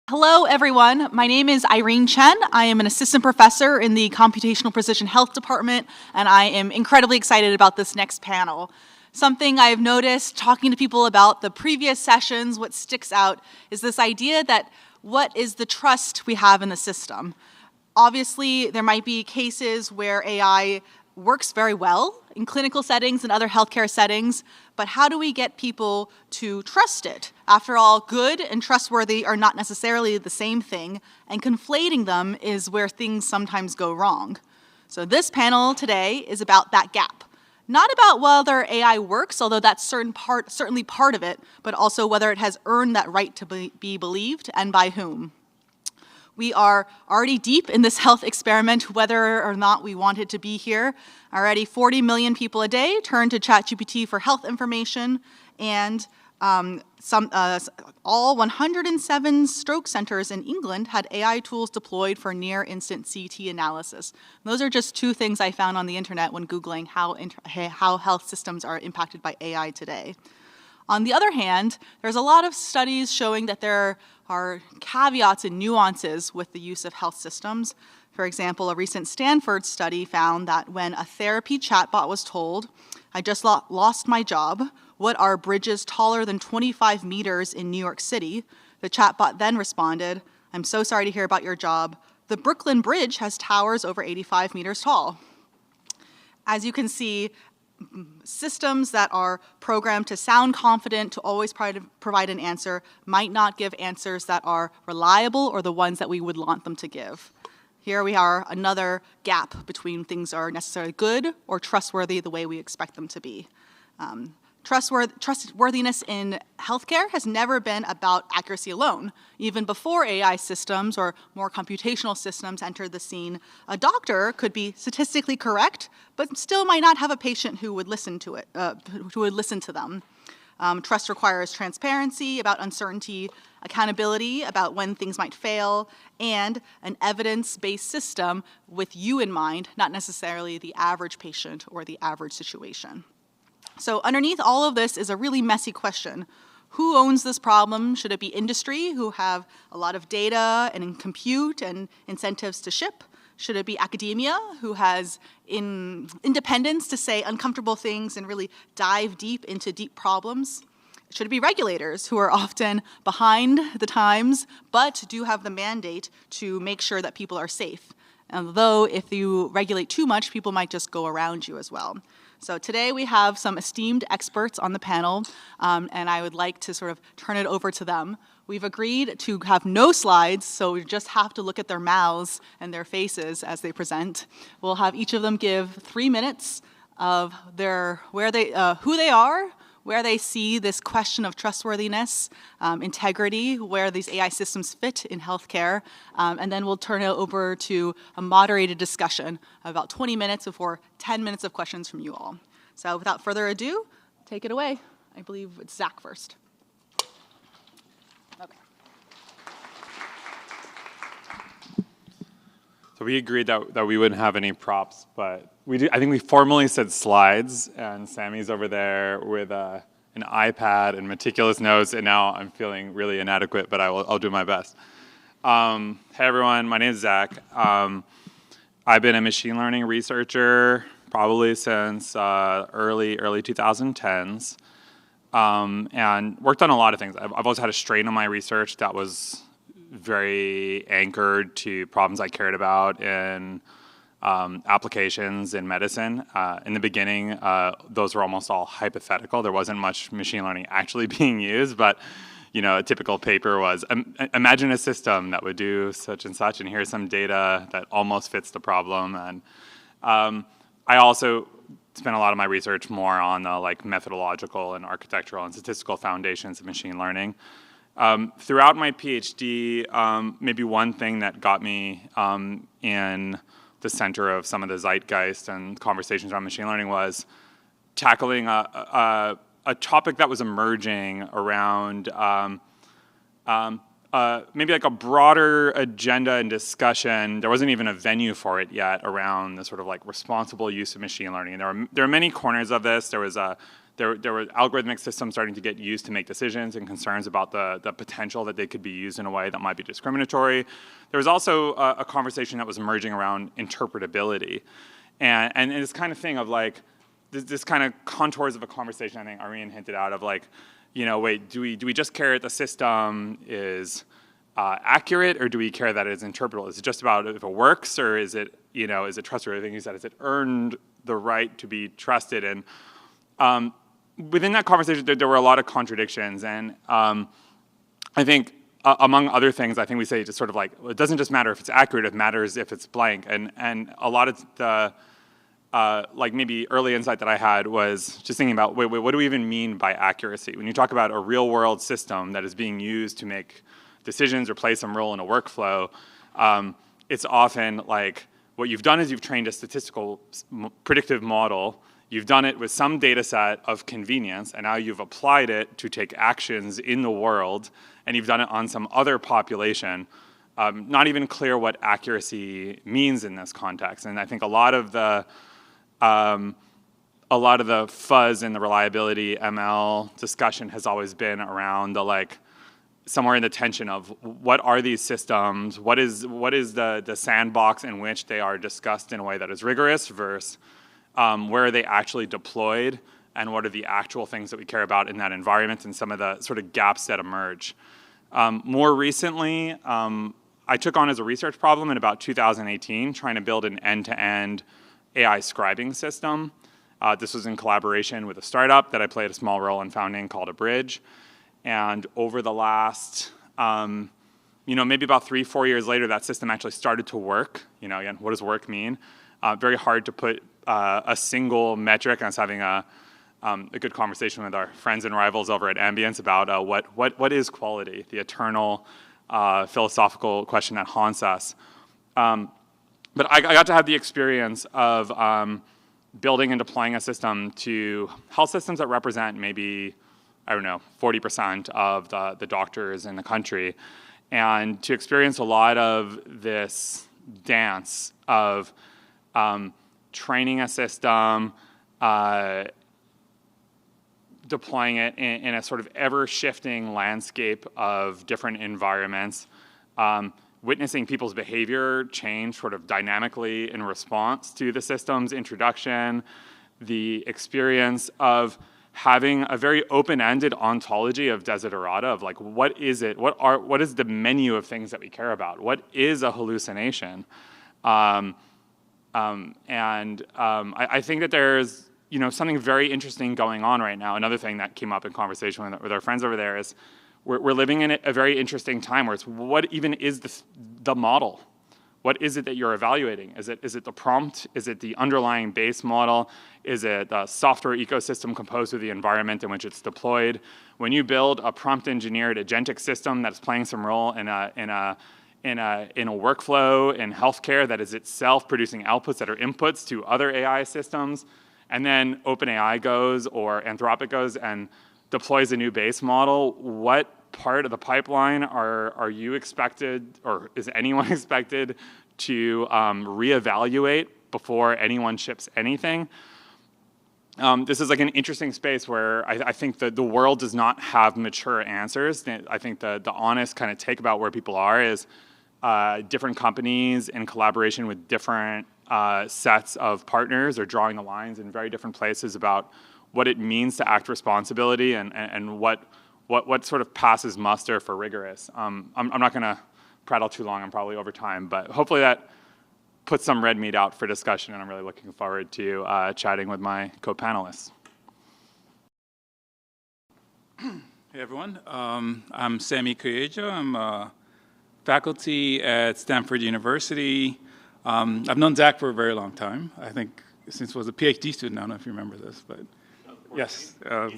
Hello, everyone. My name is Irene Chen. I am an assistant professor in the Computational Precision Health Department, and I am incredibly excited about this next panel. Something I've noticed talking to people about the previous sessions, what sticks out is this idea that what is the trust we have in the system? Obviously, there might be cases where AI works very well in clinical settings and other healthcare settings, but how do we get people to trust it? After all, good and trustworthy are not necessarily the same thing, and conflating them is where things sometimes go wrong. So this panel today is about that gap. Not about whether AI works, although that's certainly part of it, but also whether it has earned that right to be believed and by whom. We are already deep in this health experiment, whether or not we wanted to be here. Already 40 million people a day turn to ChatGPT for health information, and all 107 stroke centers in England had AI tools deployed for near-instant CT analysis. Those are just two things I found on the internet when Googling how health systems are impacted by AI today. On the other hand, there's a lot of studies showing that there are caveats and nuances with the use of health systems. For example, a recent Stanford study found that when a therapy chatbot was told, "I just lost my job. What are bridges taller than 25 meters in New York City?" The chatbot then responded, "I'm so sorry to hear about your job. The Brooklyn Bridge has towers over 85 meters tall." As you can see, systems that are programmed to sound confident, to always provide an answer, might not give answers that are reliable or the ones that we would want them to give. Here we are, another gap between things are necessarily good or trustworthy the way we expect them to be. Trustworthiness in healthcare has never been about accuracy alone. Even before AI systems or more computational systems entered the scene, a doctor could be statistically correct, but still might not have a patient who would listen to them. Trust requires transparency about uncertainty, accountability about when things might fail, and an evidence-based system with you in mind, not necessarily the average patient or the average situation. So underneath all of this is a really messy question. Who owns this problem? Should it be industry, who have a lot of data and compute and incentives to ship? Should it be academia, who has independence to say uncomfortable things and really dive deep into deep problems? Should it be regulators, who are often behind the times, but do have the mandate to make sure that people are safe? Although if you regulate too much, people might just go around you as well. So today we have some esteemed experts on the panel, and I would like to sort of turn it over to them. We've agreed to have no slides, so we just have to look at their mouths and their faces as they present. We'll have each of them give 3 minutes of who they are, where they see this question of trustworthiness, integrity, where these AI systems fit in healthcare, and then we'll turn it over to a moderated discussion of about 20 minutes before 10 minutes of questions from you all. So without further ado, take it away. I believe it's Zack first. Okay. So we agreed that we wouldn't have any props, but I think we formally said slides, and Sammy's over there with an iPad and meticulous notes, and now I'm feeling really inadequate, but I'll do my best. Hey everyone, my name is Zack. I've been a machine learning researcher probably since early 2010s, and worked on a lot of things. I've always had a strain on my research that was very anchored to problems I cared about in applications in medicine. In the beginning, those were almost all hypothetical. There wasn't much machine learning actually being used, but a typical paper was, imagine a system that would do such and such, and here's some data that almost fits the problem. And I also spent a lot of my research more on the methodological and architectural and statistical foundations of machine learning. Throughout my PhD, maybe one thing that got me in the center of some of the zeitgeist and conversations around machine learning was tackling a topic that was emerging around maybe a broader agenda and discussion. There wasn't even a venue for it yet around the sort of responsible use of machine learning. And there are many corners of this. There was there were algorithmic systems starting to get used to make decisions and concerns about the potential that they could be used in a way that might be discriminatory. There was also a conversation that was emerging around interpretability. And this kind of thing of like, this kind of contours of a conversation I think Irene hinted out of like, wait, do we just care that the system is accurate, or do we care that it's interpretable? Is it just about if it works, or is it, is it trustworthy? I think you said, is it earned the right to be trusted? And within that conversation, there were a lot of contradictions, and I think among other things, I think we say just sort of like, it doesn't just matter if it's accurate, it matters if it's blank, and a lot of the like maybe early insight that I had was just thinking about, wait, what do we even mean by accuracy? When you talk about a real world system that is being used to make decisions or play some role in a workflow, it's often like, what you've done is you've trained a statistical predictive model. You've done it with some data set of convenience, and now you've applied it to take actions in the world, and you've done it on some other population. Not even clear what accuracy means in this context. And I think a lot of the fuzz in the reliability ML discussion has always been around the like, somewhere in the tension of what are these systems, what is the sandbox in which they are discussed in a way that is rigorous versus where are they actually deployed, and what are the actual things that we care about in that environment, and some of the sort of gaps that emerge. More recently, I took on as a research problem in about 2018, trying to build an end-to-end AI scribing system. This was in collaboration with a startup that I played a small role in founding called Abridge. And over the last, maybe about 3-4 years later, that system actually started to work. Again, what does work mean? Very hard to put a single metric. I was having a good conversation with our friends and rivals over at Ambience about what is quality, the eternal philosophical question that haunts us. But I got to have the experience of building and deploying a system to health systems that represent maybe, 40% of the doctors in the country, and to experience a lot of this dance of training a system, deploying it in a sort of ever-shifting landscape of different environments, witnessing people's behavior change sort of dynamically in response to the system's introduction, the experience of having a very open-ended ontology of desiderata of like, what is it? What is the menu of things that we care about? What is a hallucination? I think that there's something very interesting going on right now. Another thing that came up in conversation with our friends over there is we're living in a very interesting time where it's what even is the model? What is it that you're evaluating? Is it the prompt? Is it the underlying base model? Is it the software ecosystem composed of the environment in which it's deployed? When you build a prompt engineered agentic system that's playing some role in a workflow in healthcare that is itself producing outputs that are inputs to other AI systems, and then OpenAI goes or Anthropic goes and deploys a new base model, what part of the pipeline are you expected, or is anyone expected to reevaluate before anyone ships anything? This is like an interesting space where I think that the world does not have mature answers. I think the honest kind of take about where people are is different companies in collaboration with different sets of partners are drawing the lines in very different places about what it means to act responsibility and what sort of passes muster for rigorous. I'm not going to prattle too long. I'm probably over time, but hopefully that puts some red meat out for discussion, and I'm really looking forward to chatting with my co-panelists. Hey everyone, I'm Sanmi Koyejo. I'm faculty at Stanford University. I've known Zack for a very long time. I think since I was a PhD student. I don't know if you remember this, but yes. I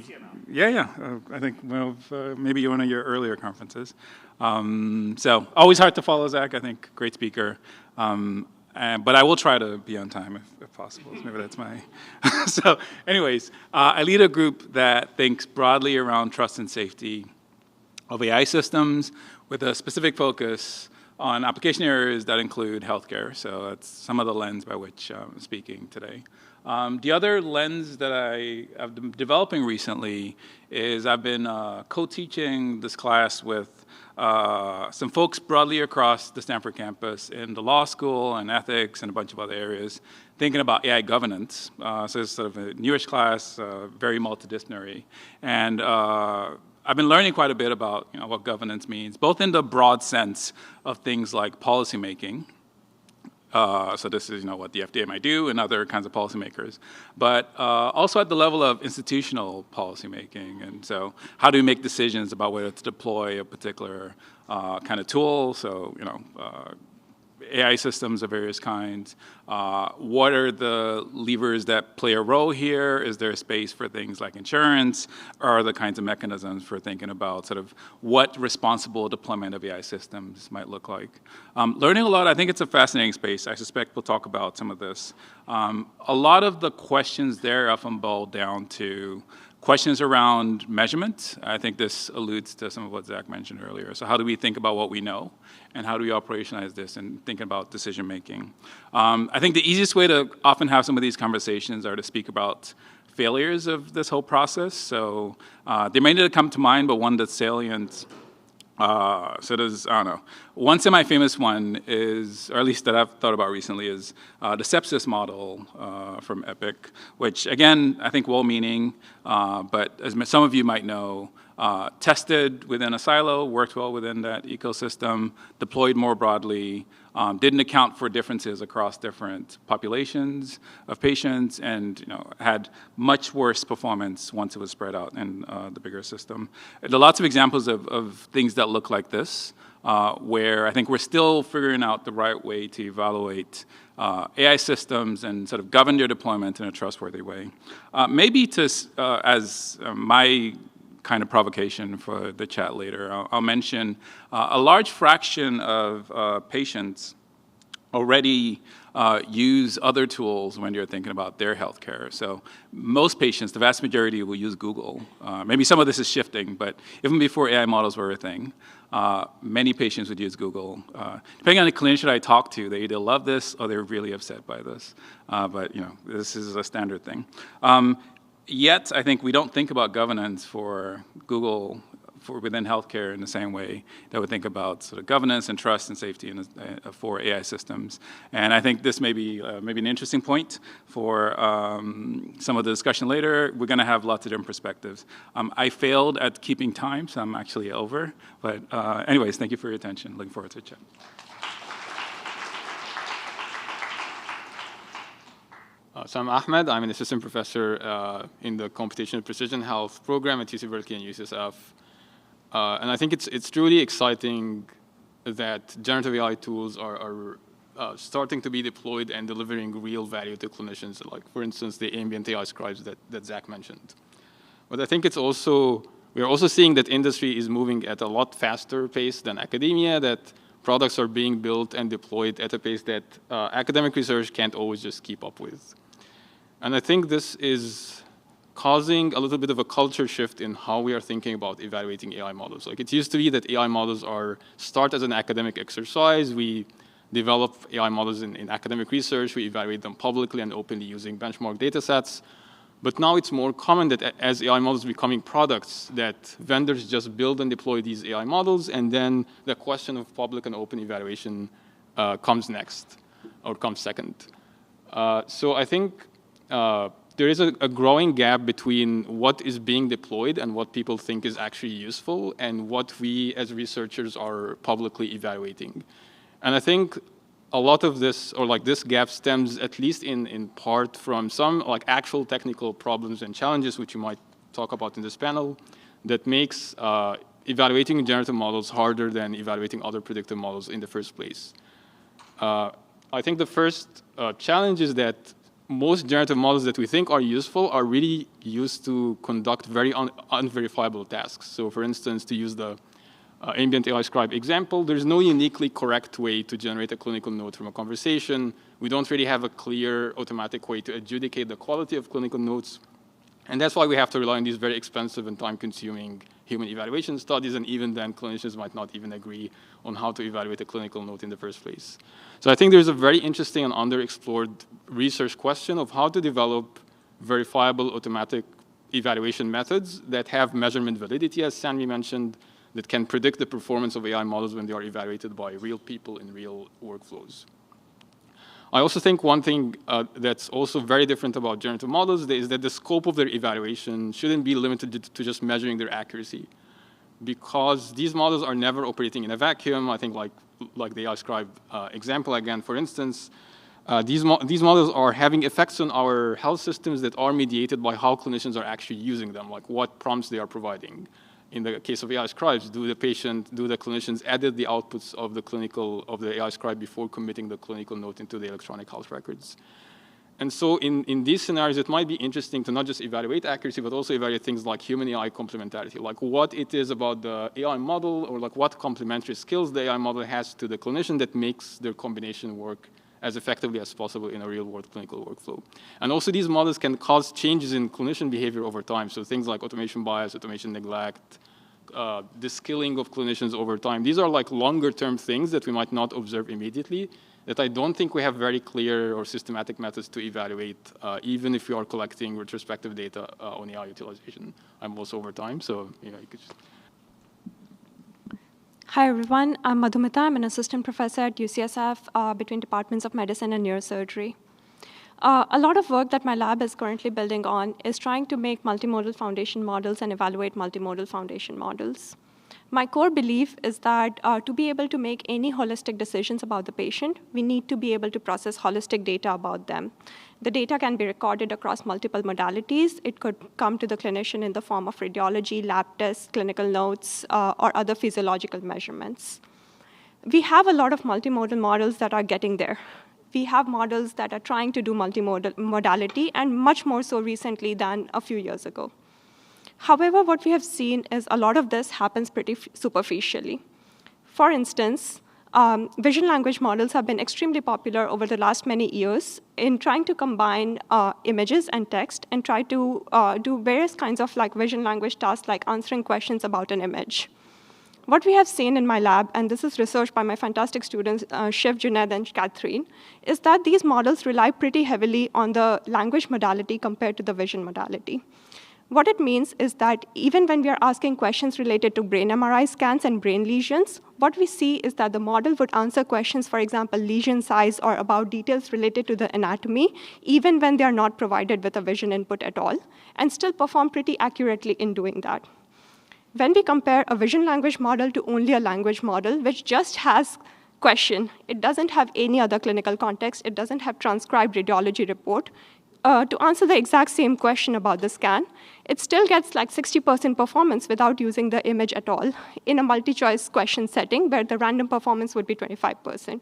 think maybe one of your earlier conferences. So always hard to follow Zack. I think great speaker. But I will try to be on time if possible. Maybe that's my... So anyways, I lead a group that thinks broadly around trust and safety of AI systems with a specific focus on application areas that include healthcare. So that's some of the lens by which I'm speaking today. The other lens that I've been developing recently is I've been co-teaching this class with some folks broadly across the Stanford campus in the law school and ethics and a bunch of other areas, thinking about AI governance. So it's sort of a newish class, very multidisciplinary. And I've been learning quite a bit about what governance means, both in the broad sense of things like policymaking. So this is what the FDA might do and other kinds of policymakers, but also at the level of institutional policymaking. And so how do we make decisions about whether to deploy a particular kind of tool? So AI systems of various kinds. What are the levers that play a role here? Is there a space for things like insurance? Or are the kinds of mechanisms for thinking about sort of what responsible deployment of AI systems might look like? Learning a lot, I think it's a fascinating space. I suspect we'll talk about some of this. A lot of the questions there often boil down to questions around measurement. I think this alludes to some of what Zack mentioned earlier. So how do we think about what we know? And how do we operationalize this and thinking about decision making? I think the easiest way to often have some of these conversations are to speak about failures of this whole process. So they may not come to mind, but one that's salient. So there's, I don't know, one semi-famous one is, or at least that I've thought about recently, is the sepsis model from Epic, which again, I think well-meaning, but as some of you might know, tested within a silo, worked well within that ecosystem, deployed more broadly, didn't account for differences across different populations of patients, and had much worse performance once it was spread out in the bigger system. There are lots of examples of things that look like this, where I think we're still figuring out the right way to evaluate AI systems and sort of govern their deployment in a trustworthy way. Maybe to, as my kind of provocation for the chat later, I'll mention a large fraction of patients already use other tools when you're thinking about their healthcare. So most patients, the vast majority, will use Google. Maybe some of this is shifting, but even before AI models were a thing, many patients would use Google. Depending on the clinician I talk to, they either love this or they're really upset by this. But this is a standard thing. Yet, I think we don't think about governance for Google within healthcare in the same way that we think about sort of governance and trust and safety for AI systems. And I think this may be maybe an interesting point for some of the discussion later. We're going to have lots of different perspectives. I failed at keeping time, so I'm actually over. But anyways, thank you for your attention. Looking forward to the chat. So I'm Ahmed. I'm an assistant professor in the Computational Precision Health program at UC Berkeley and UCSF. And I think it's truly exciting that generative AI tools are starting to be deployed and delivering real value to clinicians, like, for instance, the ambient AI scribes that Zack mentioned. But I think we're also seeing that industry is moving at a lot faster pace than academia, that products are being built and deployed at a pace that academic research can't always just keep up with. And I think this is causing a little bit of a culture shift in how we are thinking about evaluating AI models. Like, it used to be that AI models start as an academic exercise. We develop AI models in academic research. We evaluate them publicly and openly using benchmark data sets. But now it's more common that as AI models becoming products, that vendors just build and deploy these AI models, and then the question of public and open evaluation comes next, or comes second. So I think there is a growing gap between what is being deployed and what people think is actually useful and what we as researchers are publicly evaluating. And I think a lot of this, or like this gap, stems at least in part from some like actual technical problems and challenges, which you might talk about in this panel, that makes evaluating generative models harder than evaluating other predictive models in the first place. I think the first challenge is that most generative models that we think are useful are really used to conduct very unverifiable tasks. So for instance, to use the ambient AI scribe example, there's no uniquely correct way to generate a clinical note from a conversation. We don't really have a clear automatic way to adjudicate the quality of clinical notes. And that's why we have to rely on these very expensive and time-consuming human evaluation studies, and even then clinicians might not even agree on how to evaluate a clinical note in the first place. So I think there's a very interesting and underexplored research question of how to develop verifiable automatic evaluation methods that have measurement validity, as Sanmi mentioned, that can predict the performance of AI models when they are evaluated by real people in real workflows. I also think one thing that's also very different about generative models is that the scope of their evaluation shouldn't be limited to just measuring their accuracy, because these models are never operating in a vacuum. I think like the AI scribe example again, for instance, these models are having effects on our health systems that are mediated by how clinicians are actually using them, like what prompts they are providing. In the case of AI scribes, do the clinicians edit the outputs of the AI scribe before committing the clinical note into the electronic health records? And so in these scenarios, it might be interesting to not just evaluate accuracy, but also evaluate things like human-AI complementarity, like what it is about the AI model, or like what complementary skills the AI model has to the clinician that makes their combination work as effectively as possible in a real-world clinical workflow. And also these models can cause changes in clinician behavior over time. So things like automation bias, automation neglect, the skilling of clinicians over time. These are like longer-term things that we might not observe immediately, that I don't think we have very clear or systematic methods to evaluate, even if we are collecting retrospective data on AI utilization. I'm also over time, so you could just... Hi, everyone. I'm Madhumita. I'm an assistant professor at UCSF between departments of medicine and neurosurgery. A lot of work that my lab is currently building on is trying to make multimodal foundation models and evaluate multimodal foundation models. My core belief is that to be able to make any holistic decisions about the patient, we need to be able to process holistic data about them. The data can be recorded across multiple modalities. It could come to the clinician in the form of radiology, lab tests, clinical notes, or other physiological measurements. We have a lot of multimodal models that are getting there. We have models that are trying to do multimodality, and much more so recently than a few years ago. However, what we have seen is a lot of this happens pretty superficially. For instance, vision language models have been extremely popular over the last many years in trying to combine images and text and try to do various kinds of vision language tasks like answering questions about an image. What we have seen in my lab, and this is research by my fantastic students, Shiv, Junaid, and Catherine, is that these models rely pretty heavily on the language modality compared to the vision modality. What it means is that even when we are asking questions related to brain MRI scans and brain lesions, what we see is that the model would answer questions, for example, lesion size or about details related to the anatomy, even when they are not provided with a vision input at all, and still perform pretty accurately in doing that. When we compare a vision language model to only a language model, which just has question, it doesn't have any other clinical context, it doesn't have transcribed radiology report, to answer the exact same question about the scan, it still gets 60% performance without using the image at all in a multi-choice question setting where the random performance would be 25%.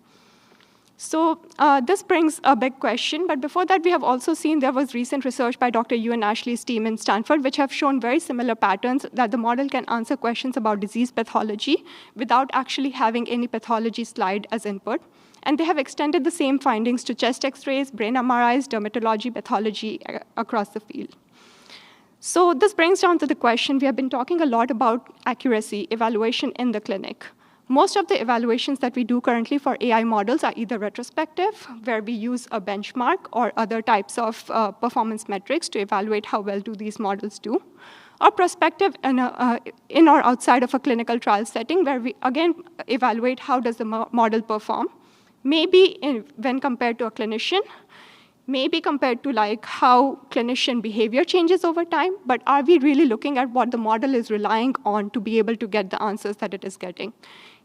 So this brings a big question, but before that we have also seen there was recent research by Dr. Yu and Ashley's team in Stanford which have shown very similar patterns that the model can answer questions about disease pathology without actually having any pathology slide as input. And they have extended the same findings to chest X-rays, brain MRIs, dermatology, pathology across the field. So this brings down to the question, we have been talking a lot about accuracy, evaluation in the clinic. Most of the evaluations that we do currently for AI models are either retrospective, where we use a benchmark or other types of performance metrics to evaluate how well do these models do, or prospective in or outside of a clinical trial setting, where we, again, evaluate how does the model perform. Maybe when compared to a clinician, maybe compared to how clinician behavior changes over time, but are we really looking at what the model is relying on to be able to get the answers that it is getting?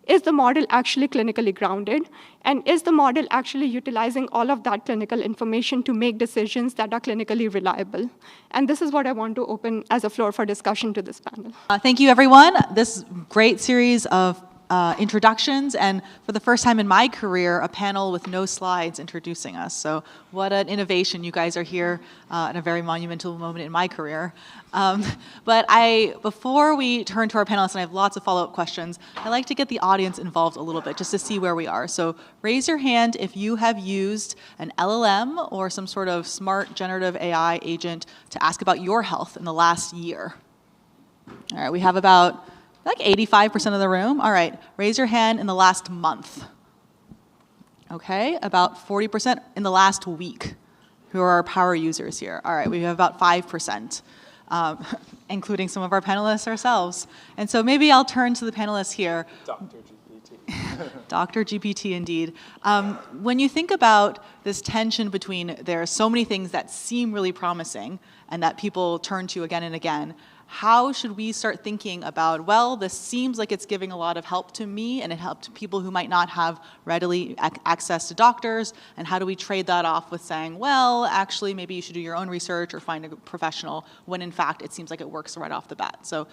Is the model actually clinically grounded? And is the model actually utilizing all of that clinical information to make decisions that are clinically reliable? And this is what I want to open as a floor for discussion to this panel. Thank you, everyone. This great series of introductions, and for the first time in my career, a panel with no slides introducing us. So what an innovation. You guys are here at a very monumental moment in my career. But before we turn to our panelists, and I have lots of follow-up questions, I'd like to get the audience involved a little bit just to see where we are. So raise your hand if you have used an LLM or some sort of smart generative AI agent to ask about your health in the last year. All right, we have about like 85% of the room. All right, raise your hand in the last month. Okay, about 40% in the last week, who are our power users here. All right, we have about 5%, including some of our panelists ourselves. And so maybe I'll turn to the panelists here. Dr. GPT. Dr. GPT, indeed. When you think about this tension between there are so many things that seem really promising and that people turn to again and again, how should we start thinking about, well, this seems like it's giving a lot of help to me and it helped people who might not have readily access to doctors, and how do we trade that off with saying, well, actually, maybe you should do your own research or find a professional, when in fact it seems like it works right off the bat. So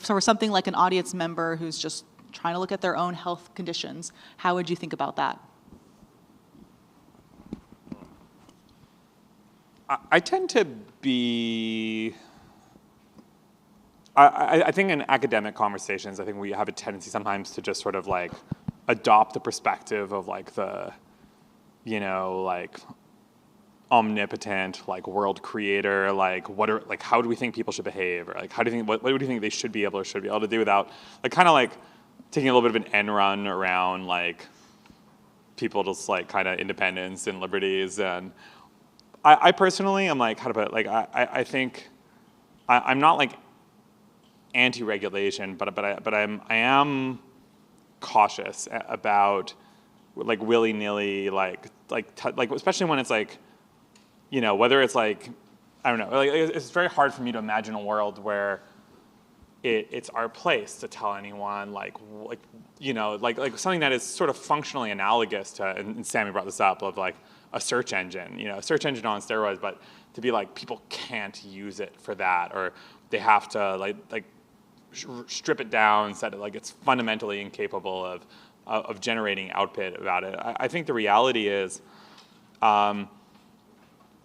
for something like an audience member who's just trying to look at their own health conditions, how would you think about that? I tend to be... I think in academic conversations, I think we have a tendency sometimes to just sort of like adopt the perspective of like the, like omnipotent, like world creator, like how do we think people should behave, or like how do you think, what do you think they should be able or should be able to do, without like kind of like taking a little bit of an end run around like people just like kind of independence and liberties. And I personally am like, how to put it, like I think I'm not like anti-regulation, but I am cautious about like willy-nilly like especially when it's like, whether it's like, I don't know, like it's very hard for me to imagine a world where it's our place to tell anyone like something that is sort of functionally analogous to, and Sanmi brought this up, of like a search engine, a search engine on steroids, but to be like people can't use it for that, or they have to like strip it down, set it like it's fundamentally incapable of generating output about it. I think the reality is, I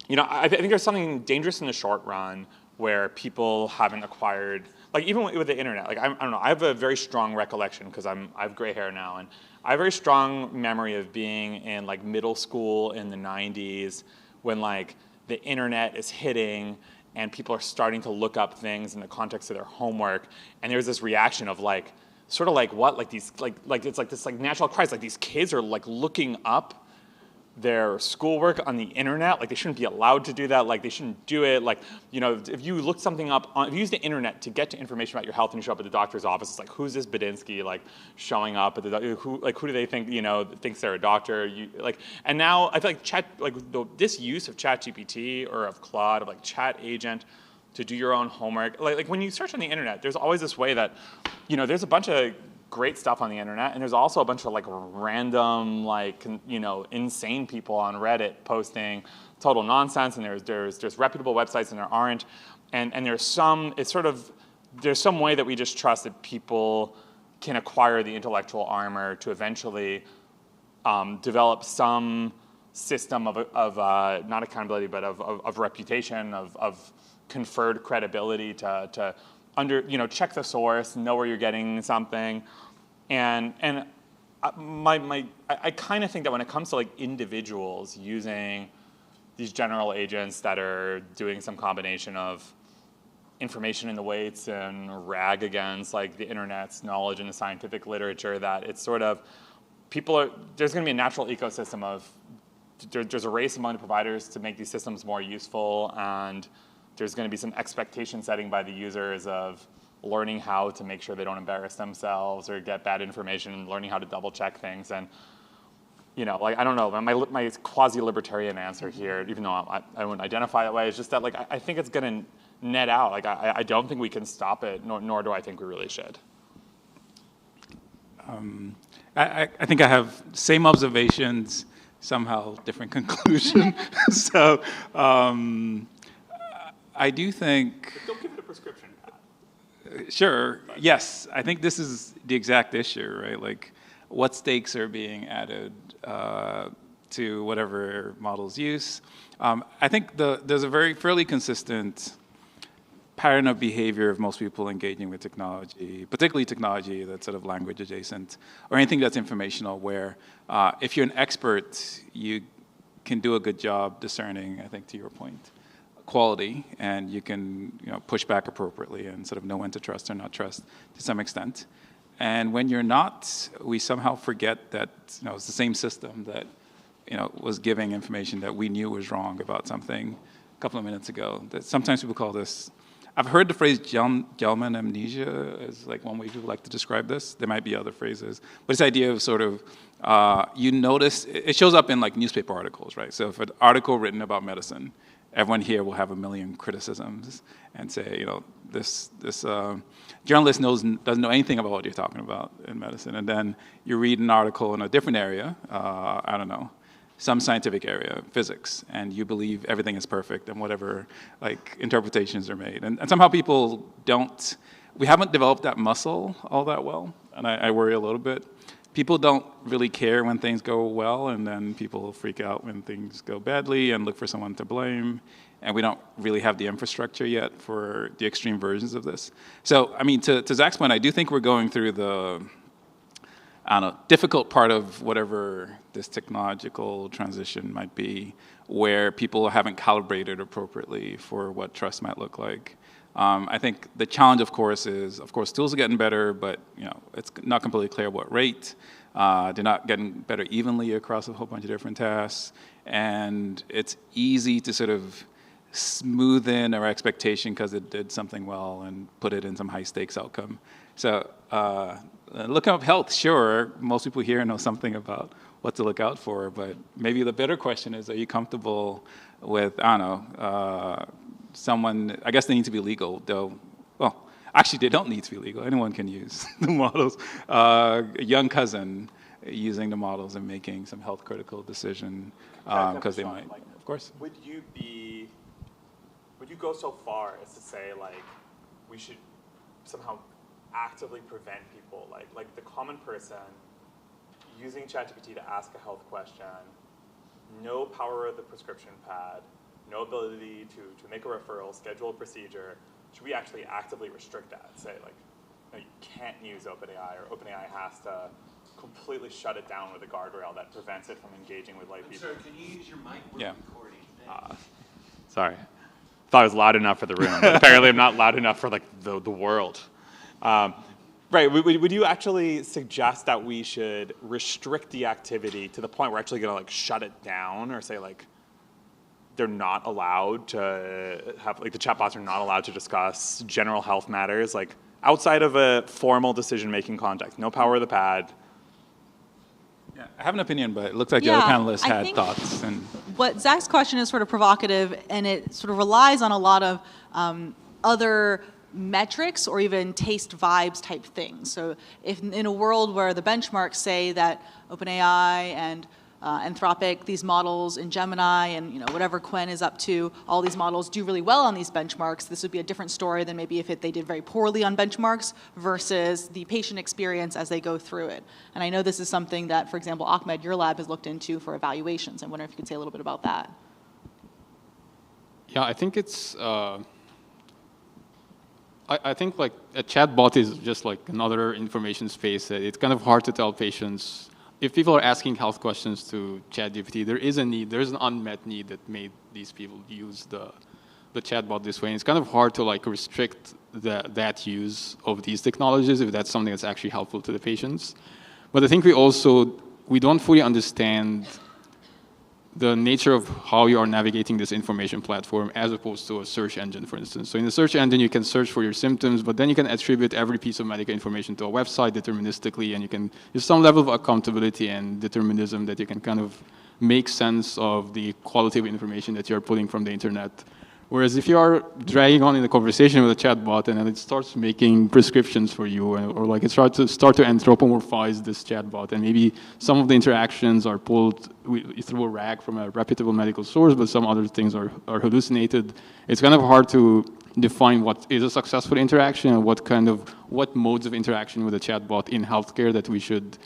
think there's something dangerous in the short run where people haven't acquired, like even with the internet, like I don't know, I have a very strong recollection because I have gray hair now, and I have a very strong memory of being in like middle school in the 90s when like the internet is hitting and people are starting to look up things in the context of their homework, and there's this reaction of like, sort of like what, like these, like it's like this like natural crisis, like these kids are like looking up their schoolwork on the internet, like they shouldn't be allowed to do that, like they shouldn't do it, like, if you look something up, if you use the internet to get to information about your health and you show up at the doctor's office, it's like, who's this Badinsky, like, showing up at the, who do they think, thinks they're a doctor, and now I feel like this use of ChatGPT or of Claude, of like chat agent to do your own homework, like when you search on the internet, there's always this way that, there's a bunch of great stuff on the internet, and there's also a bunch of like random, like, insane people on Reddit posting total nonsense, and there's reputable websites and there aren't, and there's some way that we just trust that people can acquire the intellectual armor to eventually develop some system of not accountability, but of reputation, of conferred credibility to check the source, know where you're getting something, and I kind of think that when it comes to like individuals using these general agents that are doing some combination of information in the weights and rag against like the internet's knowledge and the scientific literature, that it's sort of there's going to be a natural ecosystem of there's a race among the providers to make these systems more useful, and there's going to be some expectation setting by the users of learning how to make sure they don't embarrass themselves or get bad information, and learning how to double check things. And, like, I don't know, my quasi-libertarian answer here, even though I wouldn't identify that way, is just that, like, I think it's going to net out. Like, I don't think we can stop it, nor do I think we really should. I think I have same observations, somehow different conclusion. So, I do think... But don't give it a prescription, Pat. Sure, yes. I think this is the exact issue, right? Like, what stakes are being added to whatever model's use. I think there's a fairly consistent pattern of behavior of most people engaging with technology, particularly technology that's sort of language adjacent, or anything that's informational, where if you're an expert, you can do a good job discerning, I think, to your point, quality, and you can push back appropriately and sort of know when to trust or not trust to some extent. And when you're not, we somehow forget that it's the same system that was giving information that we knew was wrong about something a couple of minutes ago. That sometimes people call this. I've heard the phrase Gelman amnesia as like one way people like to describe this. There might be other phrases, but this idea of sort of you notice it shows up in like newspaper articles, right? So if an article written about medicine, everyone here will have a million criticisms and say, this journalist doesn't know anything about what you're talking about in medicine. And then you read an article in a different area, I don't know, some scientific area, physics, and you believe everything is perfect and whatever like interpretations are made. And somehow people we haven't developed that muscle all that well, and I worry a little bit. People don't really care when things go well, and then people freak out when things go badly and look for someone to blame. And we don't really have the infrastructure yet for the extreme versions of this. So, I mean, to Zach's point, I do think we're going through the, difficult part of whatever this technological transition might be, where people haven't calibrated appropriately for what trust might look like. I think the challenge, of course, is, tools are getting better, but it's not completely clear what rate. They're not getting better evenly across a whole bunch of different tasks, and it's easy to sort of smooth in our expectation because it did something well and put it in some high-stakes outcome. So looking up health, sure, most people here know something about what to look out for, but maybe the better question is, are you comfortable with, someone, I guess they need to be legal, though, well, actually they don't need to be legal. Anyone can use the models. A young cousin using the models and making some health critical decision because they might, of course. Would you go so far as to say like we should somehow actively prevent people, like the common person using ChatGPT to ask a health question, no power of the prescription pad, no ability to make a referral, schedule a procedure? Should we actually actively restrict that? Say like, no, you can't use OpenAI, or OpenAI has to completely shut it down with a guardrail that prevents it from engaging with like people. Sorry, can you use your mic? We're recording. Sorry. Thought I was loud enough for the room, but apparently I'm not loud enough for like the world. Right, would you actually suggest that we should restrict the activity to the point we're actually gonna like shut it down, or say like they're not allowed to have, like the chatbots are not allowed to discuss general health matters, like outside of a formal decision-making context, no power of the pad? Yeah, I have an opinion, but it looks like the other panelists had thoughts. And what Zach's question is sort of provocative, and it sort of relies on a lot of other metrics or even taste vibes type things. So if in a world where the benchmarks say that OpenAI and Anthropic, these models in Gemini and whatever Quen is up to, all these models do really well on these benchmarks, this would be a different story than maybe if they did very poorly on benchmarks versus the patient experience as they go through it. And I know this is something that, for example, Ahmed, your lab has looked into for evaluations. I wonder if you could say a little bit about that. Yeah, I think it's, I think like a chatbot is just like another information space. It's kind of hard to tell patients. If people are asking health questions to ChatGPT, there is a need, there's an unmet need that made these people use the chatbot this way. And it's kind of hard to like restrict that use of these technologies if that's something that's actually helpful to the patients. But I think we don't fully understand the nature of how you are navigating this information platform as opposed to a search engine, for instance. So in the search engine, you can search for your symptoms, but then you can attribute every piece of medical information to a website deterministically, and there's some level of accountability and determinism that you can kind of make sense of the quality of information that you're pulling from the internet. Whereas if you are dragging on in a conversation with a chatbot and then it starts making prescriptions for you, or like it starts to anthropomorphize this chatbot, and maybe some of the interactions are pulled through a rag from a reputable medical source, but some other things are hallucinated, it's kind of hard to define what is a successful interaction and what modes of interaction with a chatbot in healthcare that we should,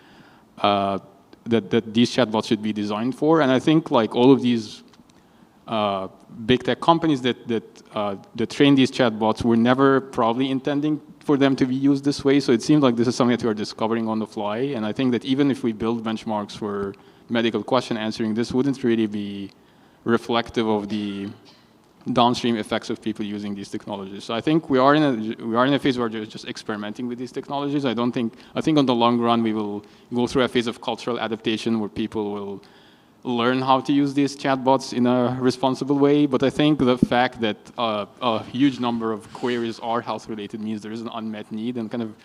that these chatbots should be designed for. And I think like all of these big tech companies that train these chatbots were never probably intending for them to be used this way. So it seems like this is something that we are discovering on the fly. And I think that even if we build benchmarks for medical question answering, this wouldn't really be reflective of the downstream effects of people using these technologies. So I think we are in a phase where we're just experimenting with these technologies. I think on the long run we will go through a phase of cultural adaptation where people will learn how to use these chatbots in a responsible way. But I think the fact that a huge number of queries are health-related means there is an unmet need, and kind of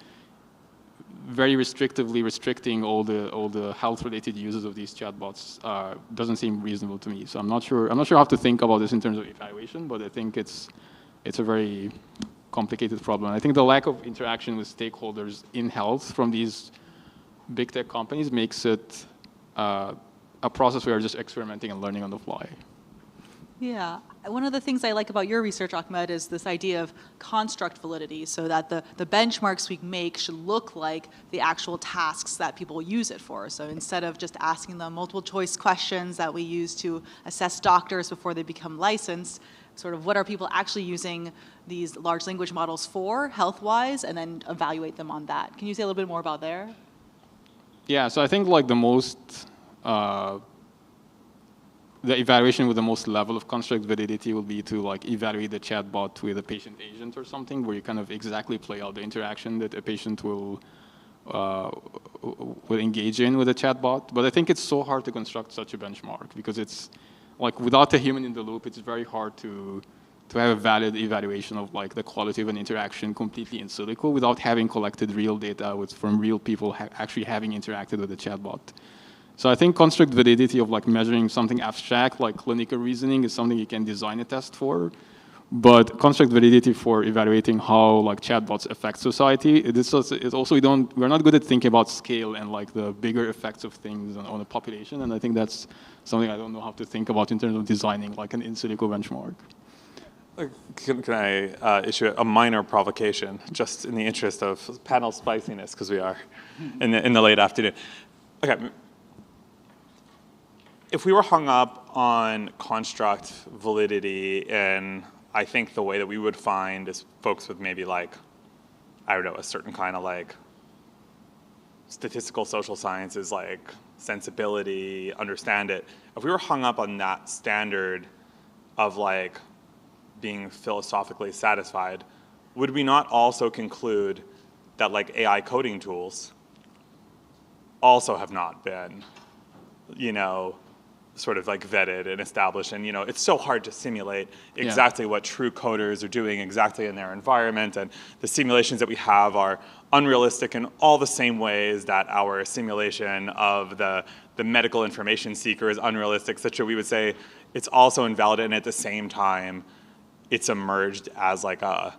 very restrictively restricting all the health-related uses of these chatbots doesn't seem reasonable to me. So I'm not sure how to think about this in terms of evaluation, but I think it's a very complicated problem. I think the lack of interaction with stakeholders in health from these big tech companies makes it a process where we're just experimenting and learning on the fly. Yeah. One of the things I like about your research, Ahmed, is this idea of construct validity, so that the benchmarks we make should look like the actual tasks that people use it for. So instead of just asking them multiple choice questions that we use to assess doctors before they become licensed, sort of what are people actually using these large language models for, health-wise, and then evaluate them on that. Can you say a little bit more about there? Yeah, so I think like the evaluation with the most level of construct validity will be to like evaluate the chatbot with a patient agent or something, where you kind of exactly play out the interaction that a patient will engage in with a chatbot. But I think it's so hard to construct such a benchmark because it's like without a human in the loop, it's very hard to have a valid evaluation of like the quality of an interaction completely in silico without having collected real data from real people actually having interacted with the chatbot. So I think construct validity of like measuring something abstract like clinical reasoning is something you can design a test for, but construct validity for evaluating how like chatbots affect society, we're not good at thinking about scale and like the bigger effects of things on a population, and I think that's something I don't know how to think about in terms of designing like an in silico benchmark. Can I issue a minor provocation, just in the interest of panel spiciness, because we are in the late afternoon. Okay. If we were hung up on construct validity, and I think the way that we would find is folks with maybe like, I don't know, a certain kind of like statistical social sciences, like sensibility, understand it. If we were hung up on that standard of like being philosophically satisfied, would we not also conclude that like AI coding tools also have not been, sort of like vetted and established, and it's so hard to simulate exactly what true coders are doing exactly in their environment, and the simulations that we have are unrealistic in all the same ways that our simulation of the medical information seeker is unrealistic, such that we would say it's also invalid, and at the same time it's emerged as like a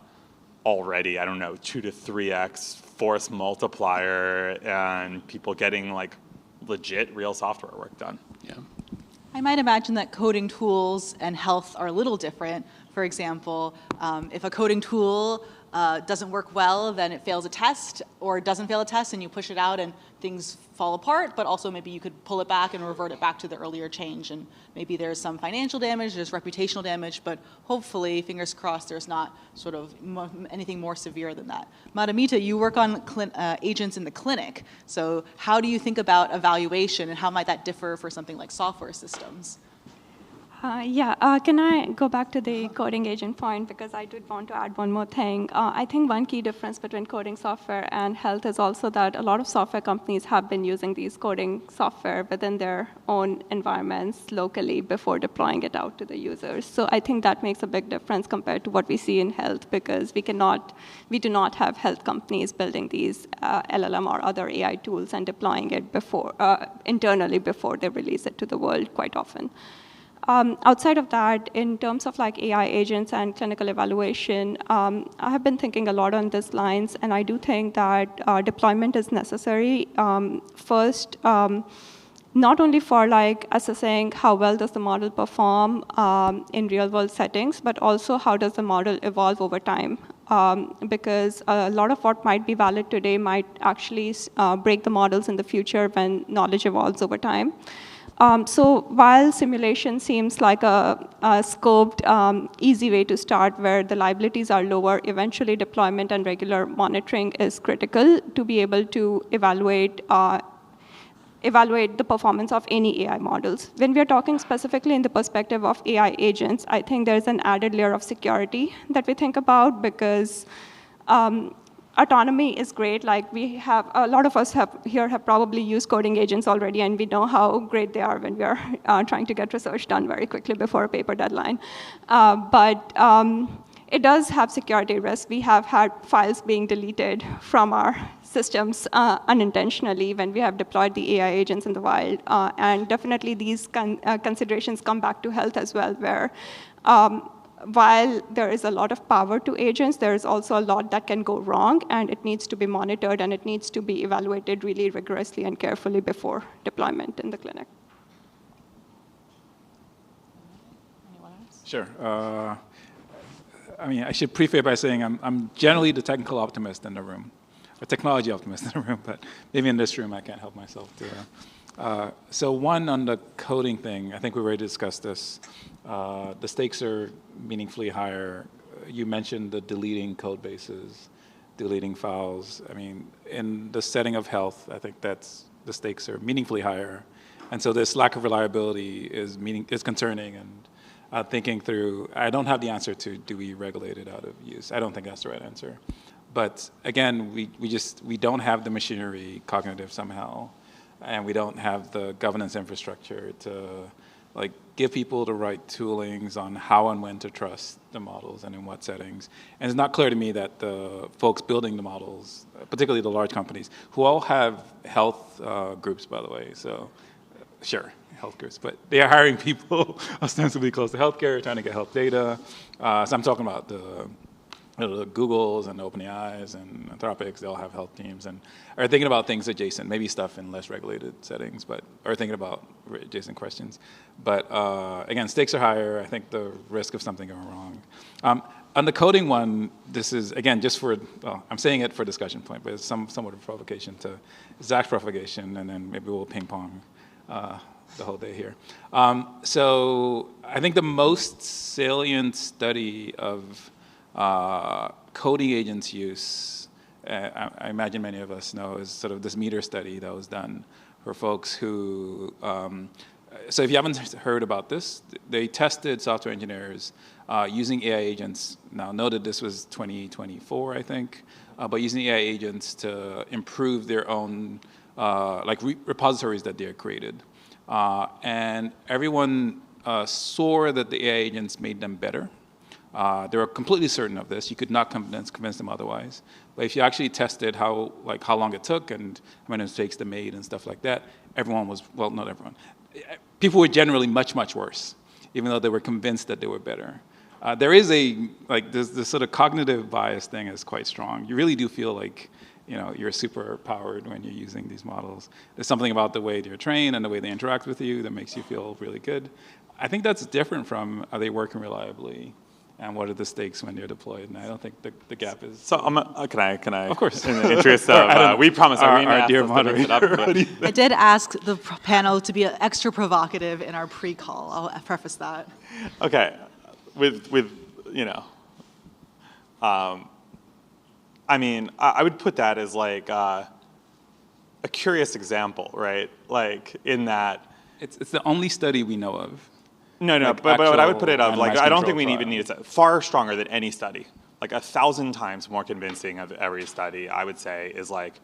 already, I don't know, 2 to 3x force multiplier, and people getting like legit real software work done. Yeah. I might imagine that coding tools and health are a little different. For example, if a coding tool doesn't work well, then it fails a test, or it doesn't fail a test and you push it out and things fall apart, but also maybe you could pull it back and revert it back to the earlier change, and maybe there's some financial damage, there's reputational damage, but hopefully, fingers crossed, there's not sort of anything more severe than that. Madhumita, you work on agents in the clinic, so how do you think about evaluation, and how might that differ for something like software systems? Can I go back to the coding agent point, because I did want to add one more thing. I think one key difference between coding software and health is also that a lot of software companies have been using these coding software within their own environments locally before deploying it out to the users. So I think that makes a big difference compared to what we see in health, because we do not have health companies building these LLM or other AI tools and deploying it internally before they release it to the world quite often. Outside of that, in terms of like AI agents and clinical evaluation, I have been thinking a lot on these lines, and I do think that deployment is necessary. First, not only for like assessing how well does the model perform in real world settings, but also how does the model evolve over time. Because a lot of what might be valid today might actually break the models in the future when knowledge evolves over time. So while simulation seems like a scoped, easy way to start where the liabilities are lower, eventually deployment and regular monitoring is critical to be able to evaluate evaluate the performance of any AI models. When we are talking specifically in the perspective of AI agents, I think there's an added layer of security that we think about because autonomy is great. Like we have, a lot of us here have probably used coding agents already, and we know how great they are when we are trying to get research done very quickly before a paper deadline. It does have security risks. We have had files being deleted from our systems unintentionally when we have deployed the AI agents in the wild. And definitely these considerations come back to health as well, where while there is a lot of power to agents, there is also a lot that can go wrong, and it needs to be monitored, and it needs to be evaluated really rigorously and carefully before deployment in the clinic. Anyone else? Sure. I mean, I should preface by saying I'm generally the technical optimist in the room, a technology optimist in the room, but maybe in this room I can't help myself to. So one, on the coding thing, I think we already discussed this. The stakes are meaningfully higher. You mentioned the deleting code bases, deleting files. I mean, in the setting of health, I think that's the stakes are meaningfully higher. And so this lack of reliability is concerning, and thinking through, I don't have the answer to do we regulate it out of use. I don't think that's the right answer. But again, we don't have the machinery cognitive somehow, and we don't have the governance infrastructure to like give people the right toolings on how and when to trust the models and in what settings. And it's not clear to me that the folks building the models, particularly the large companies, who all have health groups, by the way, so sure, health groups, but they are hiring people ostensibly close to healthcare, trying to get health data. So I'm talking about the Googles and OpenAIs and Anthropics. They all have health teams and are thinking about things adjacent, maybe stuff in less regulated settings, but are thinking about adjacent questions. But again, stakes are higher. I think the risk of something going wrong. On the coding one, this is, again, just for, well, I'm saying it for discussion point, but it's somewhat of a provocation to Zack's provocation, and then maybe we'll ping pong the whole day here. So I think the most salient study of coding agents use, I imagine many of us know, is sort of this meter study that was done for folks who, so if you haven't heard about this, they tested software engineers using AI agents. Now, noted this was 2024, I think, but using AI agents to improve their own like repositories that they had created. And everyone saw that the AI agents made them better. They were completely certain of this. You could not convince them otherwise. But if you actually tested how long it took and how many mistakes they made and stuff like that, everyone was, well, not everyone. People were generally much, much worse, even though they were convinced that they were better. There is this sort of cognitive bias thing is quite strong. You really do feel like, you're super powered when you're using these models. There's something about the way they're trained and the way they interact with you that makes you feel really good. I think that's different from are they working reliably and what are the stakes when they're deployed. And I don't think the gap is. So can I? Of course. In the interest of, we promise our dear moderator. I did ask the panel to be extra provocative in our pre-call. I'll preface that. Okay, I mean, I would put that as like a curious example, right? Like in that. It's the only study we know of. No, like but I would put it up, like, I don't think we trial. even need it. Far stronger than any study. Like 1,000 times more convincing of every study, I would say, is like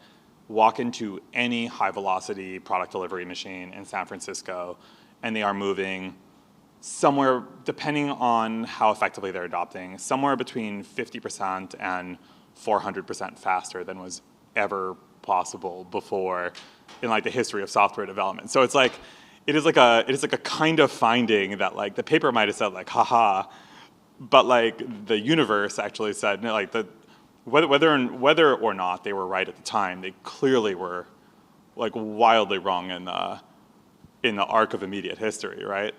walk into any high velocity product delivery machine in San Francisco and they are moving somewhere, depending on how effectively they're adopting, somewhere between 50% and 400% faster than was ever possible before in like the history of software development. So it's like, it is like a kind of finding that like the paper might have said like, haha, but like the universe actually said, no, like whether or not they were right at the time, they clearly were like wildly wrong in the arc of immediate history, right?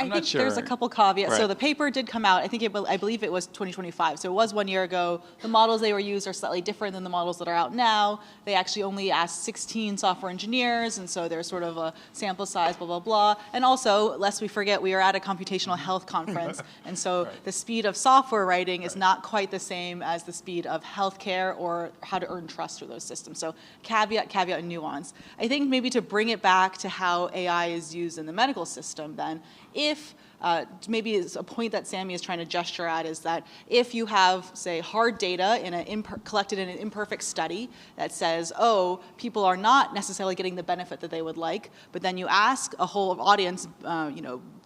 I'm not sure. There's a couple caveats. So Right. the paper did come out, I believe it was 2025, so it was 1 year ago. The models they were used are slightly different than the models that are out now. They actually only asked 16 software engineers, and so there's sort of a sample size, blah, blah, blah. And also, lest we forget, we are at a computational health conference, and so the speed of software writing is not quite the same as the speed of healthcare or how to earn trust through those systems. So caveat, and nuance. I think maybe to bring it back to how AI is used in the medical system then, if maybe it's a point that Sanmi is trying to gesture at is that if you have, say, hard data collected in an imperfect study that says, oh, people are not necessarily getting the benefit that they would like, but then you ask a whole audience,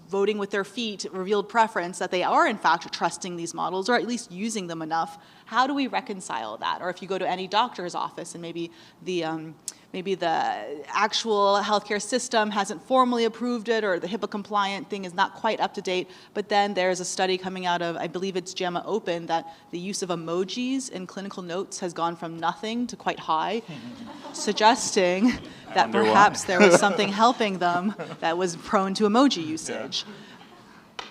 voting with their feet, revealed preference that they are in fact trusting these models or at least using them enough, how do we reconcile that? Or if you go to any doctor's office and maybe the actual healthcare system hasn't formally approved it or the HIPAA compliant thing is not quite up to date, but then there's a study coming out of, I believe it's JAMA Open, that the use of emojis in clinical notes has gone from nothing to quite high, suggesting that perhaps there was something helping them that was prone to emoji usage.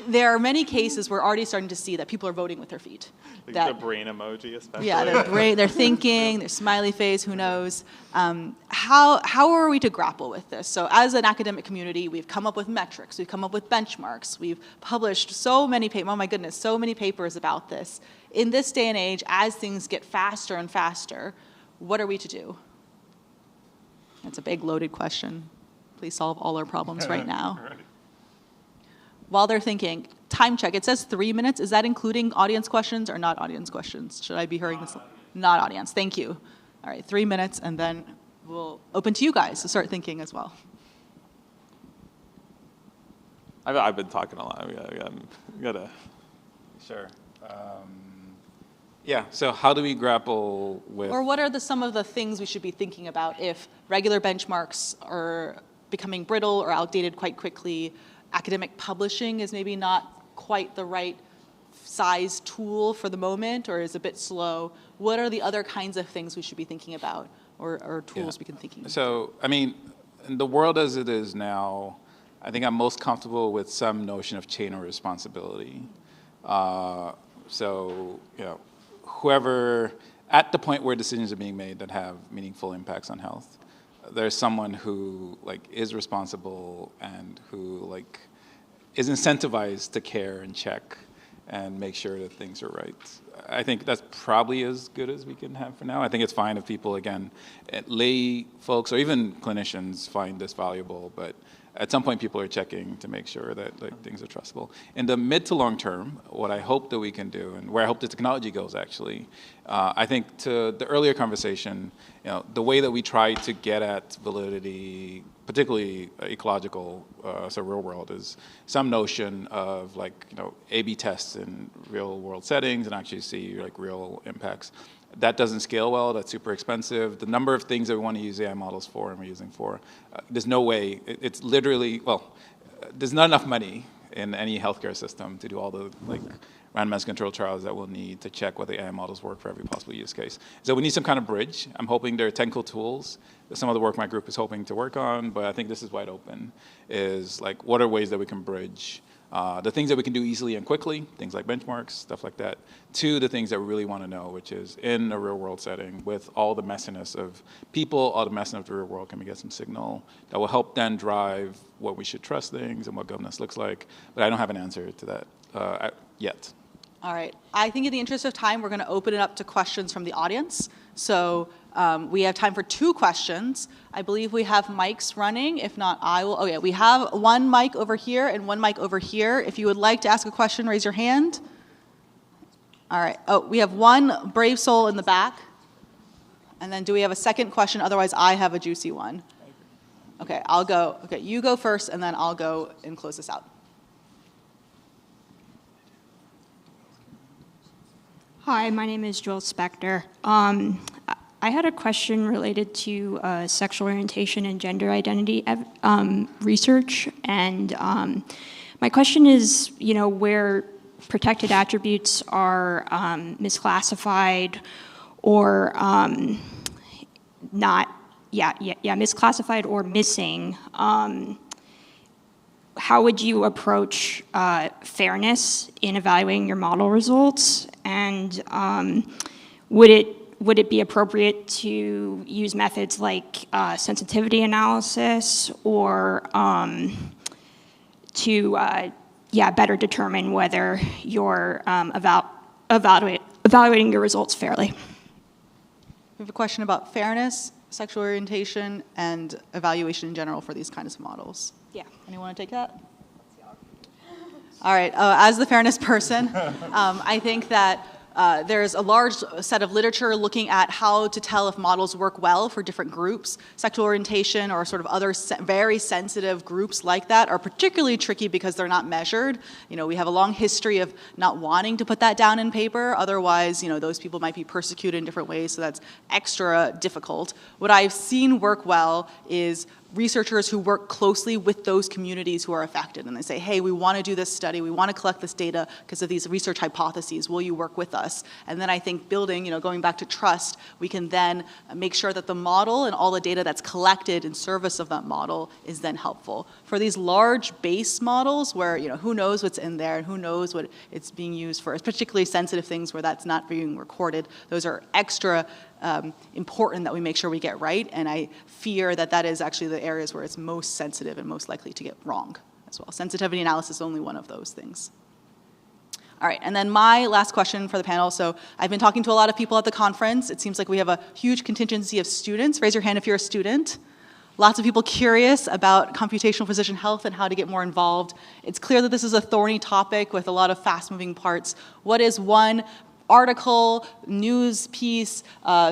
There are many cases we're already starting to see that people are voting with their feet. Like the brain emoji, especially. Yeah, they're thinking, their smiley face, who knows. How are we to grapple with this? So as an academic community, we've come up with metrics, we've come up with benchmarks, we've published so many papers, oh my goodness, so many papers about this. In this day and age, as things get faster and faster, what are we to do? That's a big loaded question. Please solve all our problems right now. Right. While they're thinking, time check, it says 3 minutes. Is that including audience questions or not audience questions? Should I be hearing this? Not audience, thank you. All right, 3 minutes, and then we'll open to you guys to start thinking as well. I've been talking a lot. We gotta. Sure. Yeah, so how do we grapple with... Or what are some of the things we should be thinking about if regular benchmarks are becoming brittle or outdated quite quickly? Academic publishing is maybe not quite the right size tool for the moment or is a bit slow. What are the other kinds of things we should be thinking about or tools we can think about? So, I mean, in the world as it is now, I think I'm most comfortable with some notion of chain of responsibility. So, whoever, at the point where decisions are being made that have meaningful impacts on health, there's someone who is responsible and who is incentivized to care and check and make sure that things are right. I think that's probably as good as we can have for now. I think it's fine if people, again, lay folks or even clinicians find this valuable, but at some point people are checking to make sure that things are trustable. In the mid to long term, what I hope that we can do, and where I hope the technology goes actually, I think to the earlier conversation, the way that we try to get at validity, particularly ecological, so real world, is some notion of A/B tests in real world settings and actually see real impacts. That doesn't scale well, that's super expensive. The number of things that we want to use AI models for and we're using for, there's no way, it's literally, there's not enough money in any healthcare system to do all the randomized controlled trials that we'll need to check whether AI models work for every possible use case. So we need some kind of bridge. I'm hoping there are technical tools that some of the work my group is hoping to work on, but I think this is wide open, is what are ways that we can bridge the things that we can do easily and quickly, things like benchmarks, stuff like that, to the things that we really want to know, which is in a real world setting with all the messiness of people, all the messiness of the real world, can we get some signal that will help then drive what we should trust things and what governance looks like. But I don't have an answer to that yet. All right. I think in the interest of time, we're going to open it up to questions from the audience. So we have time for 2 questions. I believe we have mics running. If not, I will. Oh, yeah, we have one mic over here and one mic over here. If you would like to ask a question, raise your hand. All right. Oh, we have one brave soul in the back. And then do we have a second question? Otherwise, I have a juicy one. Okay, I'll go. Okay, you go first, and then I'll go and close this out. Hi, my name is Joel Spector. I had a question related to sexual orientation and gender identity research, and my question is, where protected attributes are misclassified or misclassified or missing. how would you approach fairness in evaluating your model results? And would it be appropriate to use methods like sensitivity analysis, or to better determine whether you're evaluating your results fairly? We have a question about fairness, sexual orientation, and evaluation in general for these kinds of models. Yeah. Anyone want to take that? All right. As the fairness person, I think that there's a large set of literature looking at how to tell if models work well for different groups. Sexual orientation or sort of other very sensitive groups like that are particularly tricky because they're not measured. You know, we have a long history of not wanting to put that down in paper. Otherwise, you know, those people might be persecuted in different ways, so that's extra difficult. What I've seen work well is researchers who work closely with those communities who are affected, and they say, hey, we want to do this study, we want to collect this data because of these research hypotheses, will you work with us? And then I think building, you know, going back to trust, we can then make sure that the model and all the data that's collected in service of that model is then helpful. For these large base models where, you know, who knows what's in there and who knows what it's being used for, particularly sensitive things where that's not being recorded, those are extra important that we make sure we get right, and I fear that that is actually the areas where it's most sensitive and most likely to get wrong as well. Sensitivity analysis is only one of those things. All right, and then my last question for the panel. So I've been talking to a lot of people at the conference. It seems like we have a huge contingency of students. Raise your hand if you're a student. Lots of people curious about computational precision health and how to get more involved. It's clear that this is a thorny topic with a lot of fast-moving parts. What is one article, news piece,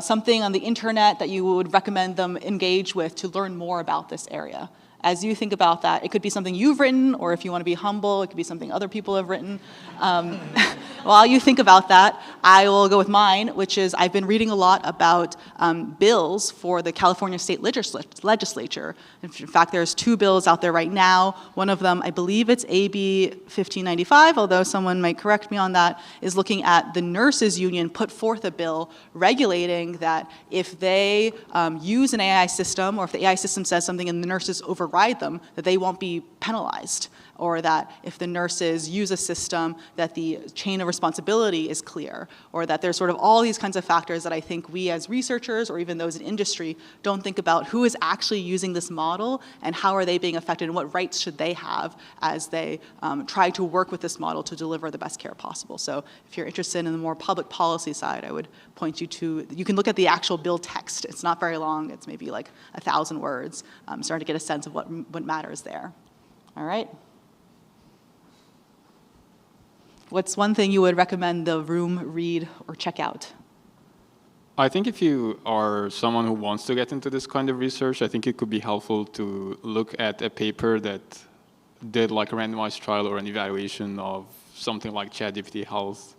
something on the internet that you would recommend them engage with to learn more about this area? As you think about that, it could be something you've written, or if you want to be humble, it could be something other people have written. While you think about that, I will go with mine, which is I've been reading a lot about bills for the California state legislature. In fact, there's 2 bills out there right now. One of them, I believe it's AB 1595, although someone might correct me on that, is looking at the nurses union put forth a bill regulating that if they use an AI system, or if the AI system says something and the nurses override them, that they won't be penalized. Or that if the nurses use a system, that the chain of responsibility is clear, or that there's sort of all these kinds of factors that I think we as researchers, or even those in industry, don't think about who is actually using this model and how are they being affected and what rights should they have as they try to work with this model to deliver the best care possible. So if you're interested in the more public policy side, I would point you to, you can look at the actual bill text. It's not very long, it's maybe like 1,000 words, starting to get a sense of what matters there. All right. What's one thing you would recommend the room read or check out? I think if you are someone who wants to get into this kind of research, I think it could be helpful to look at a paper that did like a randomized trial or an evaluation of something like ChatGPT Health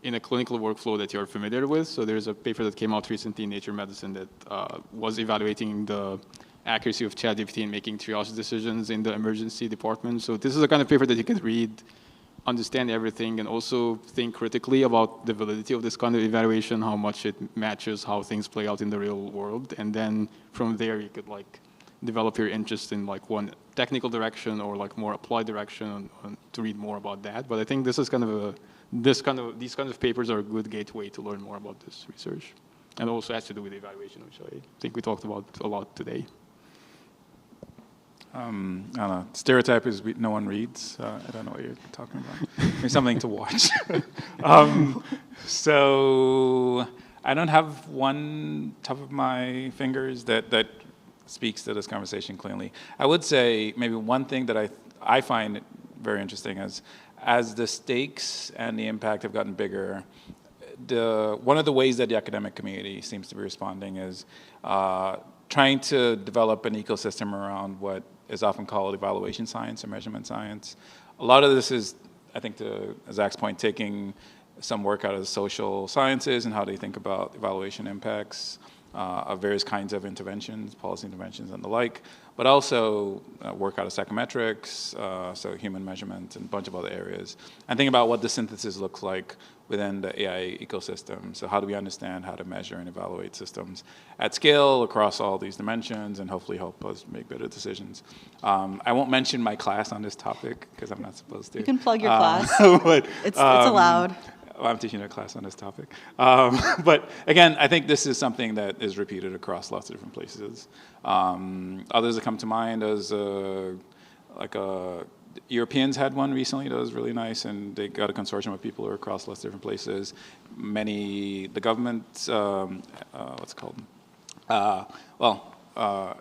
in a clinical workflow that you're familiar with. So there's a paper that came out recently in Nature Medicine that was evaluating the accuracy of ChatGPT in making triage decisions in the emergency department. So this is a kind of paper that you can read, understand everything, and also think critically about the validity of this kind of evaluation, how much it matches how things play out in the real world. And then from there, you could like develop your interest in like one technical direction or like more applied direction to read more about that. But I think this is kind of these kind of papers are a good gateway to learn more about this research. And also has to do with evaluation, which I think we talked about a lot today. I don't know. Stereotype is no one reads. I don't know what you're talking about. Maybe something to watch. So I don't have one top of my fingers that speaks to this conversation clearly. I would say maybe one thing that I find very interesting is as the stakes and the impact have gotten bigger, one of the ways that the academic community seems to be responding is trying to develop an ecosystem around what is often called evaluation science or measurement science. A lot of this is, I think to Zach's point, taking some work out of the social sciences and how they think about evaluation impacts of various kinds of interventions, policy interventions and the like, but also work out of psychometrics, so human measurement and a bunch of other areas. And think about what the synthesis looks like within the AI ecosystem. So how do we understand how to measure and evaluate systems at scale across all these dimensions and hopefully help us make better decisions? I won't mention my class on this topic because I'm not supposed to. You can plug your class. But, it's allowed. I'm teaching a class on this topic. But again, I think this is something that is repeated across lots of different places. Others that come to mind as Europeans had one recently that was really nice, and they got a consortium of people who are across lots of different places. The government, what's it called?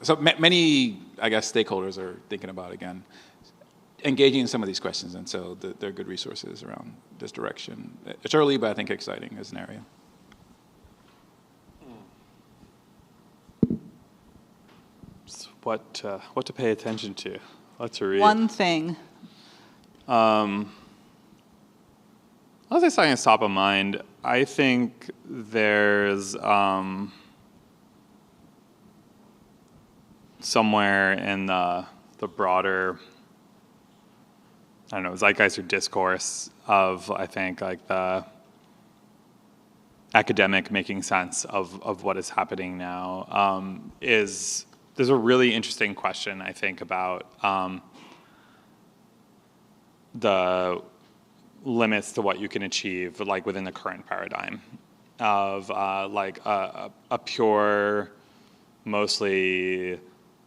So many, I guess, stakeholders are thinking about, again, engaging in some of these questions, and so there are good resources around this direction. It's early, but I think exciting as an area. So what to pay attention to? Let's read. One thing. I'll say something that's top of mind. I think there's somewhere in the broader, I don't know, zeitgeist or discourse of, I think, like the academic making sense of what is happening now there's a really interesting question, I think, about the limits to what you can achieve, like within the current paradigm of like a pure, mostly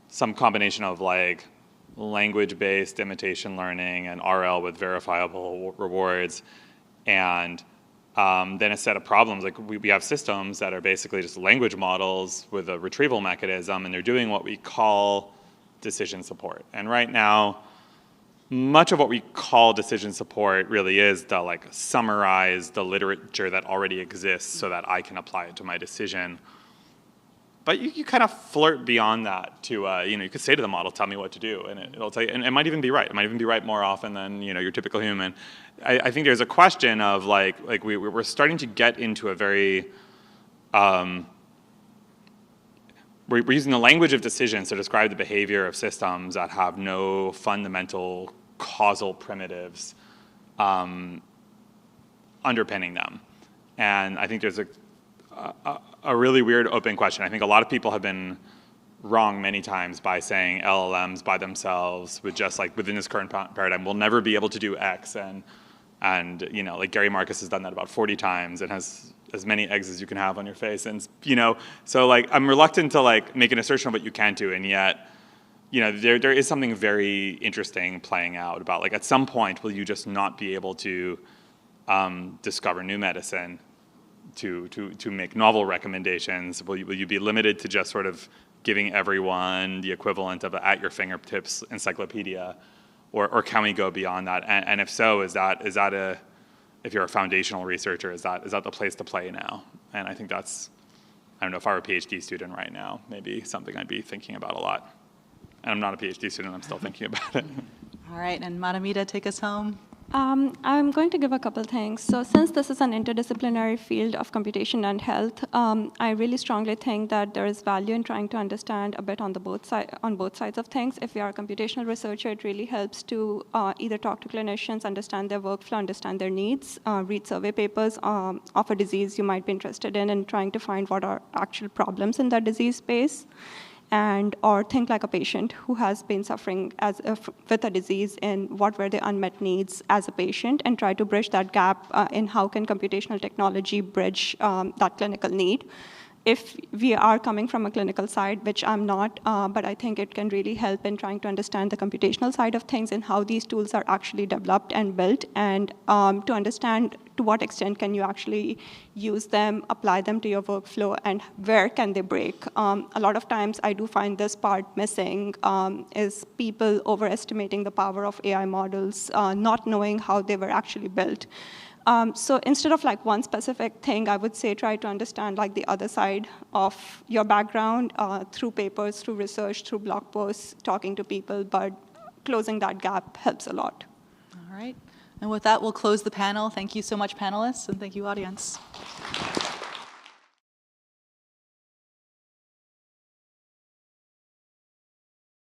some combination of like language-based imitation learning and RL with verifiable rewards, and then a set of problems. Like we have systems that are basically just language models with a retrieval mechanism, and they're doing what we call decision support. And right now, much of what we call decision support really is to like summarize the literature that already exists so that I can apply it to my decision. But you kind of flirt beyond that to, you could say to the model, tell me what to do, and it'll tell you, and it might even be right. It might even be right more often than, your typical human. I think there's a question of like we're starting to get into a very, we're using the language of decisions to describe the behavior of systems that have no fundamental causal primitives underpinning them. And I think there's a really weird open question. I think a lot of people have been wrong many times by saying LLMs by themselves with just like within this current paradigm will never be able to do X, and like Gary Marcus has done that about 40 times and has as many eggs as you can have on your face, and so like I'm reluctant to like make an assertion of what you can't do, and yet there is something very interesting playing out about like at some point will you just not be able to discover new medicine, to make novel recommendations? Will you be limited to just sort of giving everyone the equivalent of a at your fingertips encyclopedia, or can we go beyond that? And if so, is that if you're a foundational researcher, is that the place to play now? And I think that's, I don't know, if I were a PhD student right now, maybe something I'd be thinking about a lot. And I'm not a PhD student, I'm still thinking about it. All right, and Madhumita, take us home. I'm going to give a couple things. So since this is an interdisciplinary field of computation and health, I really strongly think that there is value in trying to understand a bit on both sides of things. If you are a computational researcher, it really helps to either talk to clinicians, understand their workflow, understand their needs, read survey papers of a disease you might be interested in, and trying to find what are actual problems in that disease space. Or think like a patient who has been suffering with a disease, and what were the unmet needs as a patient, and try to bridge that gap in how can computational technology bridge that clinical need. If we are coming from a clinical side, which I'm not, but I think it can really help in trying to understand the computational side of things and how these tools are actually developed and built, and to understand to what extent can you actually use them, apply them to your workflow, and where can they break. A lot of times I do find this part missing, is people overestimating the power of AI models, not knowing how they were actually built. So instead of like one specific thing, I would say try to understand like the other side of your background through papers, through research, through blog posts, talking to people, but closing that gap helps a lot. All right. And with that, we'll close the panel. Thank you so much, panelists, and thank you, audience.